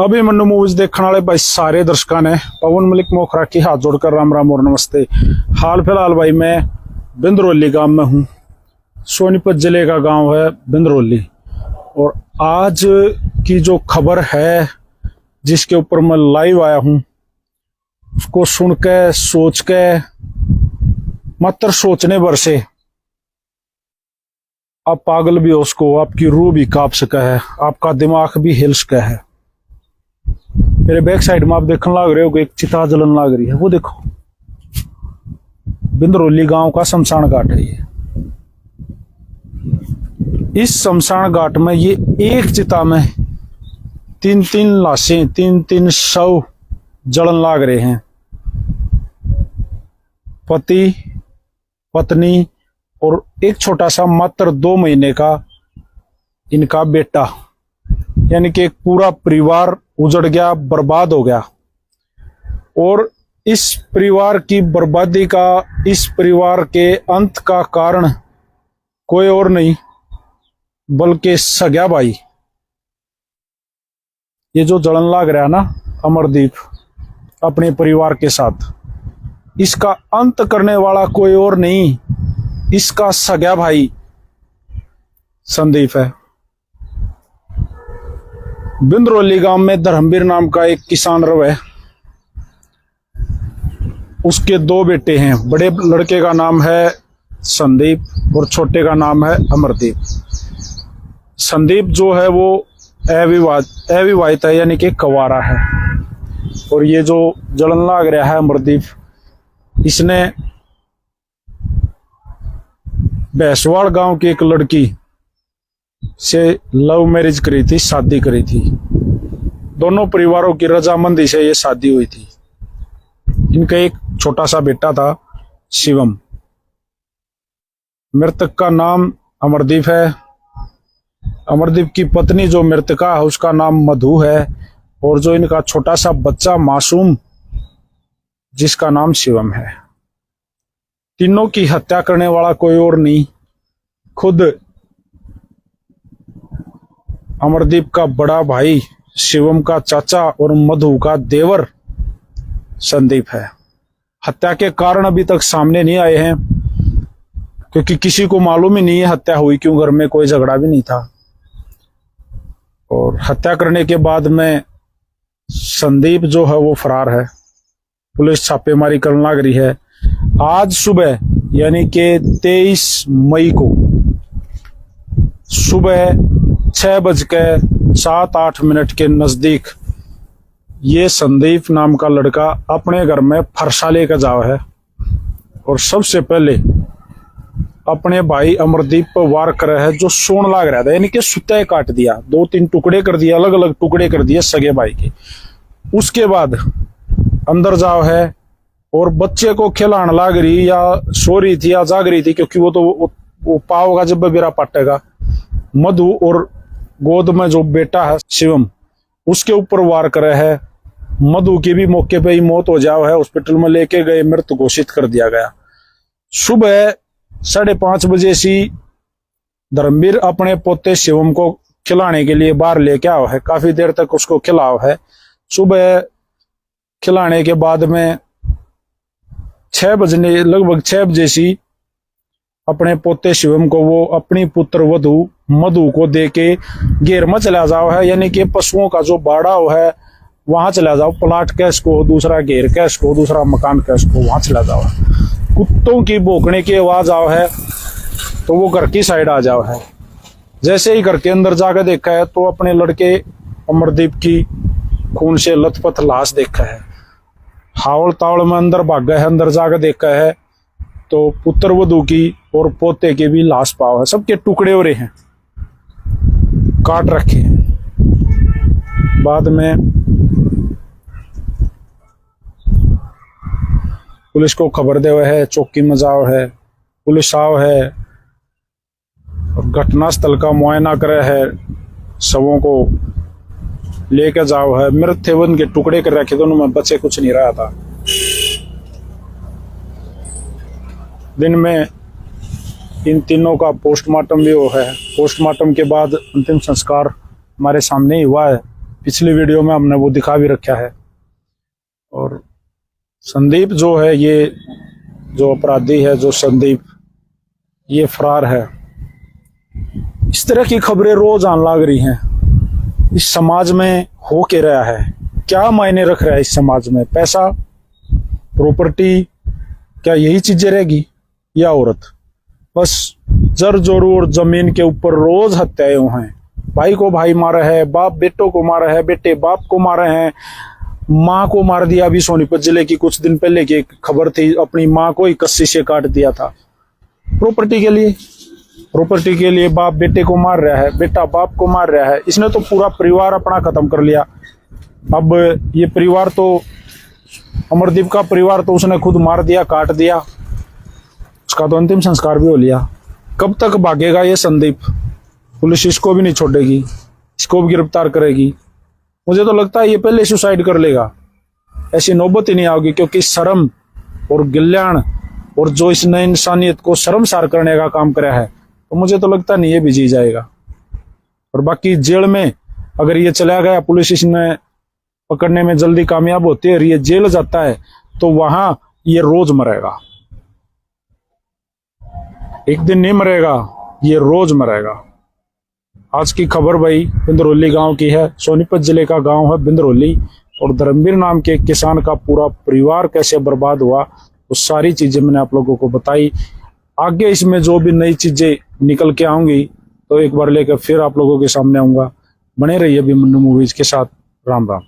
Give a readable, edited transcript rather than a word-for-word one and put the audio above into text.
Abhimanyu movies देखने वाले भाई सारे दर्शकों ने पवन मलिक मोखरा की हाथ जोड़कर राम राम और नमस्ते। हाल फिलहाल भाई मैं बिंदरौली गांव में हूँ। सोनीपत जिले का गांव है बिंदरौली। और आज की जो खबर है जिसके ऊपर मैं लाइव आया हूँ उसको सुन के सोच के मात्र सोचने भर से आप पागल भी हो, उसको आपकी रूह भी कांप सका है, आपका दिमाग भी हिल सका है। मेरे बैक साइड में आप देखने लग रहे हो कि एक चिता जलन लग रही है, वो देखो बिंदरौली गांव का शमशान घाट है ये। इस शमशान घाट में ये एक चिता में तीन तीन लाशें, तीन शव जलन लग रहे हैं। पति, पत्नी और एक छोटा सा मात्र 2 महीने का इनका बेटा, यानी कि एक पूरा परिवार उजड़ गया, बर्बाद हो गया। और इस परिवार की बर्बादी का, इस परिवार के अंत का कारण कोई और नहीं बल्कि सगा भाई। ये जो जलन लग रहा है ना अमरदीप अपने परिवार के साथ, इसका अंत करने वाला कोई और नहीं, इसका सगा भाई संदीप है। बिंदरौली गांव में धर्मवीर नाम का एक किसान रवे, उसके 2 बेटे हैं। बड़े लड़के का नाम है संदीप और छोटे का नाम है अमरदीप। संदीप जो है वो अविवाहित है, यानी कि कंवारा है। और ये जो जलन लाग रहा है अमरदीप, इसने भैंसवाड़ गांव की एक लड़की से लव मैरिज करी थी, शादी करी थी। दोनों परिवारों की रजामंदी से ये शादी हुई थी। इनका एक छोटा सा बेटा था शिवम। मृतक का नाम अमरदीप है। अमरदीप की पत्नी जो मृतका है उसका नाम मधु है। और जो इनका छोटा सा बच्चा मासूम जिसका नाम शिवम है। तीनों की हत्या करने वाला कोई और नहीं, खुद अमरदीप का बड़ा भाई, शिवम का चाचा और मधु का देवर संदीप है। हत्या के कारण अभी तक सामने नहीं आए हैं क्योंकि किसी को मालूम ही नहीं है हत्या हुई क्यों, घर में कोई झगड़ा भी नहीं था। और हत्या करने के बाद में संदीप जो है वो फरार है। पुलिस छापेमारी करने लग रही है। आज सुबह यानी कि 23 मई को सुबह 6:07-8 के नजदीक ये संदीप नाम का लड़का अपने घर में फरसा लेकर जाओ है और सबसे पहले अपने भाई अमरदीप पर वार कर रहा है जो सोन लाग रहा था, यानी कि सुतह काट दिया, 2-3 टुकड़े कर दिए, अलग अलग टुकड़े कर दिए सगे भाई के। उसके बाद अंदर जाओ है और बच्चे को खिलाने लाग रही, या सो रही थी या जाग रही थी, क्योंकि वो पाओगा जब बेरा पटेगा। मधु और गोद में जो बेटा है शिवम, उसके ऊपर वार करे है। मधु की भी मौके पे ही मौत हो जाओ है, हॉस्पिटल में लेके गए, मृत घोषित कर दिया गया। सुबह 5:30 बजे सी धर्मवीर अपने पोते शिवम को खिलाने के लिए बाहर लेके आओ है। काफी देर तक उसको खिलाओ है। सुबह खिलाने के बाद में 6 बजने लगभग 6 बजे सी अपने पोते शिवम को वो अपनी पुत्र वधु मधु को दे के घेर में चला जाओ है, यानी कि पशुओं का जो बाड़ा हो है वहां चला जाओ। प्लाट कैश को, दूसरा घेर कैश को, दूसरा मकान कैश को, वहां चला जाओ। कुत्तों की भौंकने की आवाज आओ है तो वो घर की साइड आ जाओ है। जैसे ही घर के अंदर जाकर देखा है तो अपने लड़के अमरदीप की खून से लथपथ लाश देखा है। हावड़ तावड़ में अंदर भागा है। अंदर जाकर देखा है तो पुत्र वधु की और पोते की भी लाश पाव है। सबके टुकड़े हो रहे हैं, काट रखे हैं। बाद में पुलिस को खबर दे हुए है, चौकी में जाओ है, पुलिस आओ है और घटनास्थल का मुआयना करे है, शवों को लेकर जाओ है। मृत थे, उनके टुकड़े कर रखे थे, उनमें बचे कुछ नहीं रहा था। दिन में इन तीनों का पोस्टमार्टम भी हो है। पोस्टमार्टम के बाद अंतिम संस्कार हमारे सामने ही हुआ है। पिछली वीडियो में हमने वो दिखा भी रखा है। और संदीप जो है, ये जो अपराधी है, जो संदीप, ये फरार है। इस तरह की खबरें रोज आने लग रही हैं। इस समाज में हो के रहा है, क्या मायने रख रहा है इस समाज में? पैसा, प्रॉपर्टी, क्या यही चीजें रहेगी? या औरत? बस जर जोरू और जमीन के ऊपर रोज हत्याएं हुए हैं। भाई को भाई मारा है, बाप बेटों को मारा है, बेटे बाप को मारे हैं, माँ को मार दिया। अभी सोनीपत जिले की कुछ दिन पहले की एक खबर थी, अपनी माँ को ही कस्सी से काट दिया था प्रॉपर्टी के लिए। प्रॉपर्टी के लिए बाप बेटे को मार रहा है, बेटा बाप को मार रहा है। इसने तो पूरा परिवार अपना खत्म कर लिया। अब ये परिवार तो, अमरदीप का परिवार तो उसने खुद मार दिया, काट दिया। उसका तो अंतिम संस्कार भी हो लिया। कब तक भागेगा ये संदीप? पुलिस इसको भी नहीं छोड़ेगी, इसको भी गिरफ्तार करेगी। मुझे तो लगता है ये पहले सुसाइड कर लेगा, ऐसी नौबत ही नहीं आएगी। क्योंकि शर्म और गिल्याण और जो इसने इंसानियत को शर्मसार करने का काम करा है, तो मुझे तो लगता नहीं ये भी जी जाएगा। और बाकी जेल में अगर ये चला गया, पुलिस इसने पकड़ने में जल्दी कामयाब होती है और ये जेल जाता है, तो वहां ये रोज मरेगा। एक दिन नहीं मरेगा, ये रोज मरेगा। आज की खबर भाई बिंदरौली गांव की है। सोनीपत जिले का गांव है बिंदरौली। और धर्मवीर नाम के किसान का पूरा परिवार कैसे बर्बाद हुआ, वो सारी चीजें मैंने आप लोगों को बताई। आगे इसमें जो भी नई चीजें निकल के आऊंगी तो एक बार लेकर फिर आप लोगों के सामने आऊंगा। बने रहिए अभिमन्यु मूवीज के साथ। राम राम।